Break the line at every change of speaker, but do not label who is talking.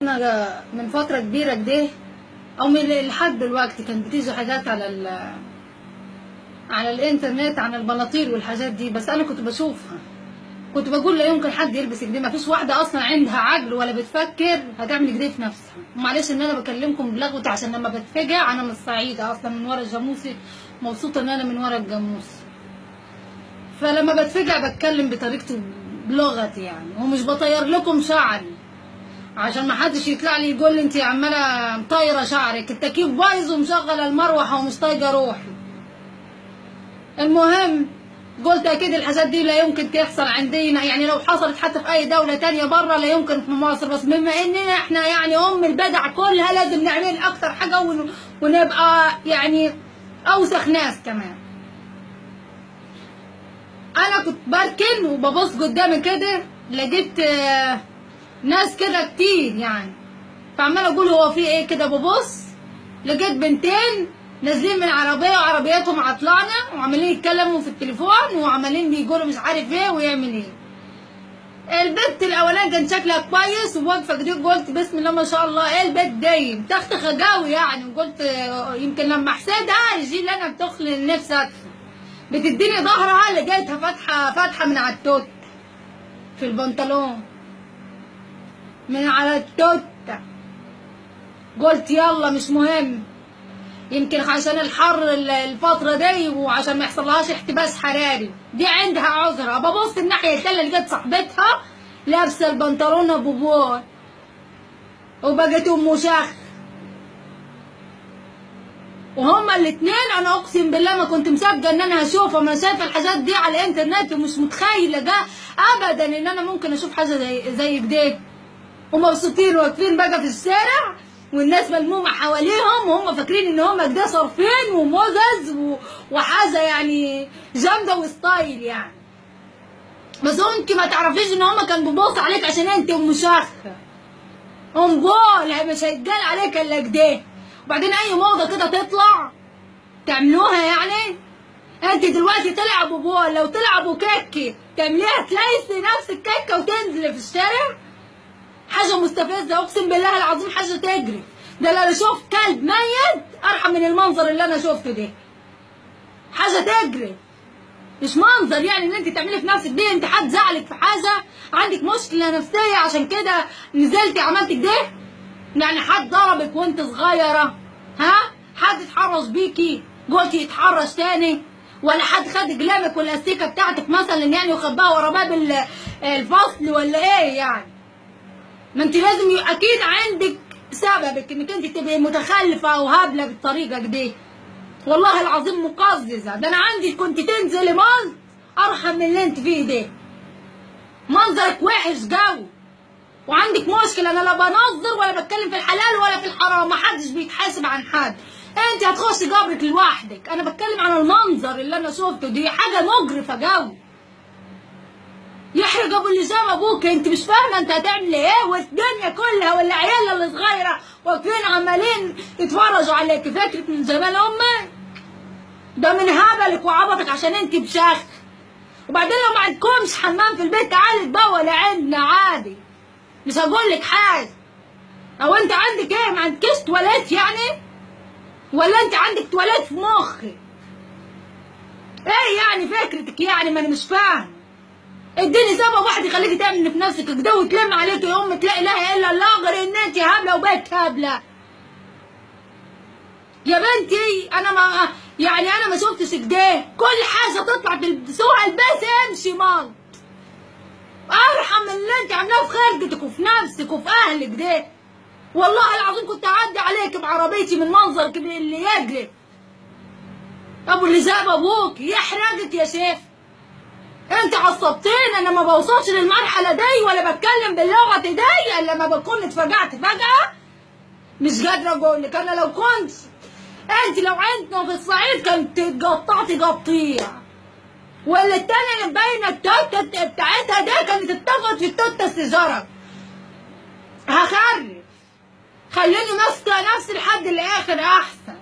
انا من فتره كبيره كده او من لحد دلوقتي كانت بتيجي حاجات على الانترنت عن البناطيل والحاجات دي، بس انا كنت بشوفها كنت بقول لا يمكن حد يلبس كده، ما فيش واحده اصلا عندها عقل ولا بتفكر هتعمل كده في نفسها. معلش ان انا بكلمكم بلغوتي عشان لما بتفجع انا من الصعيده اصلا من ورا الجاموسي، مبسوطه ان انا من ورا الجاموسي، فلما بتفجع بتكلم بطريقتي بلغتي يعني، ومش بطير لكم شعري عشان ما حدش يطلع لي يقول لي انت عماله مطيره شعرك، التكييف بايظ ومشغله المروحه ومش طايقه روحي. المهم قلت اكيد الحاجات دي لا يمكن تحصل عندنا، يعني لو حصلت حتى في اي دوله تانية بره لا يمكن في مصر، بس بما اننا احنا يعني البدع كلها لازم نعمل اكتر حاجه ونبقى يعني اوسخ ناس كمان. انا كنت بركن وببص قدامي كده لقيت ناس كده كتير يعني، فعمال اقول هو في ايه كده، ببص لقيت بنتين نازلين من عربيه وعربياتهم عطلانه وعمالين يتكلموا في التليفون وعمالين بيقولوا مش عارف ايه ويعمل ايه. البنت الاولانيه كان شكلها كويس وواقفه كده، قلت بسم الله ما شاء الله ايه البيت دايم تختخ قوي يعني، وقلت يمكن لما احسدها يجي لي انا بتخل النفس ادخل. بتديني ظهرها لقيتها فاتحه من على التوت في البنطلون من على التوت. قلت يلا مش مهم، يمكن عشان الحر الفترة دي وعشان ما يحصلهاش احتباس حراري، دي عندها عذرها. ببص الناحية التانية لقيت صاحبتها لابسة البنطلون ابو بور وبقت ام شخ، وهما الاتنين انا اقسم بالله ما كنت مسابقة ان انا هشوفها، ما شايفة الحاجات دي على الانترنت ومش متخيلة ده ابدا ان انا ممكن اشوف حاجة زي كده، ومبسوطين واقفين بقى في الشارع والناس ملمومه حواليهم وهم فاكرين ان هم كده صارفين وموزز وحاجه يعني جامده وستايل يعني، بس انت ما تعرفيش ان هم كانوا بيبصوا عليك عشان انت ام شخه ام بول، مش هيتقال عليك الا كده. وبعدين اي موضه كده تطلع تعملوها يعني، انت دلوقتي طلع ابو بول لو طلع ابو كيكه تعمليها تلاقي نفس الكيكه وتنزلي في الشارع، حاجة مستفزة اقسم بالله العظيم، حاجة تجري. ده لو شفت كلب ميت ارحم من المنظر اللي انا شفته ده، حاجة تجري مش منظر يعني ان انت تعملي في نفسك دي. انت حد زعلك في حاجة، عندك مشكلة نفسية عشان كده نزلتي عملت كده؟ يعني حد ضربك وانت صغيرة؟ ها؟ حد اتحرش بيكي قلتي يتحرش تاني؟ ولا حد خد جلامك والاستيكة بتاعتك مثلا يعني وخباها ورا باب الفصل ولا ايه يعني؟ ما انت لازم اكيد عندك سببك انك انت تبقي متخلفه او هبله بالطريقه دي، والله العظيم مقززه. ده انا عندي كنت تنزلي منظر ارحم من اللي انت فيه ده، منظرك وحش قوي وعندك مشكله. انا لا بنظر ولا بتكلم في الحلال ولا في الحرام، محدش بيتحاسب عن حد، انت هتخشي قبرك لوحدك. انا بتكلم عن المنظر اللي انا شفته، دي حاجه مقرفه قوي، يحرق ابو اللي جاب ابوك. انت مش فاهمه انت هتعمل ايه، والدنيا كلها ولا عيالها اللي صغيره واقفين عمالين يتفرجوا عليك، فاكرك من جمال امك؟ ده من هبلك وعبطك عشان انت بشخ. وبعدين لو ما عندكمش حمام في البيت تعالي تبولي عندنا عادي، مش هقول لك حاجه. او انت عندك ايه، ما عندكش تواليت يعني؟ ولا انت عندك تواليت في مخك؟ ايه يعني فكرتك يعني؟ ما انا مش فاهم. اديني سبب واحد يخليكي تعملي في نفسك كده وتلم عليك يا ام تلاقي لا الا الله غير ان انت هبله وبيت هبله. يا بنتي انا ما شفتش كده، كل حاجه تطلع تلبسوها البسي امشي مال، ارحم من اللي انت عاملاه في خلقتك وفي نفسك وفي اهلك ده. والله العظيم كنت اعدي عليك بعربيتي من منظرك اللي يجري. ابو اللي جاب ابوك يحرقك يا شيخ، انت عصبتين. انا ما بوصلش للمرحله دي ولا بتكلم باللغه دي الا لما بكون اتفجعت فجاه مش قادره اقول لك. انا لو كنت انت لو عندنا في الصعيد كنت اتقطعتي قطيع، ولا التانية اللي مبينه التوته بتاعتها ده كانت اتطفت في التوته السيجاره. هخرف، خليني ماسكه نفسي لحد الاخر احسن.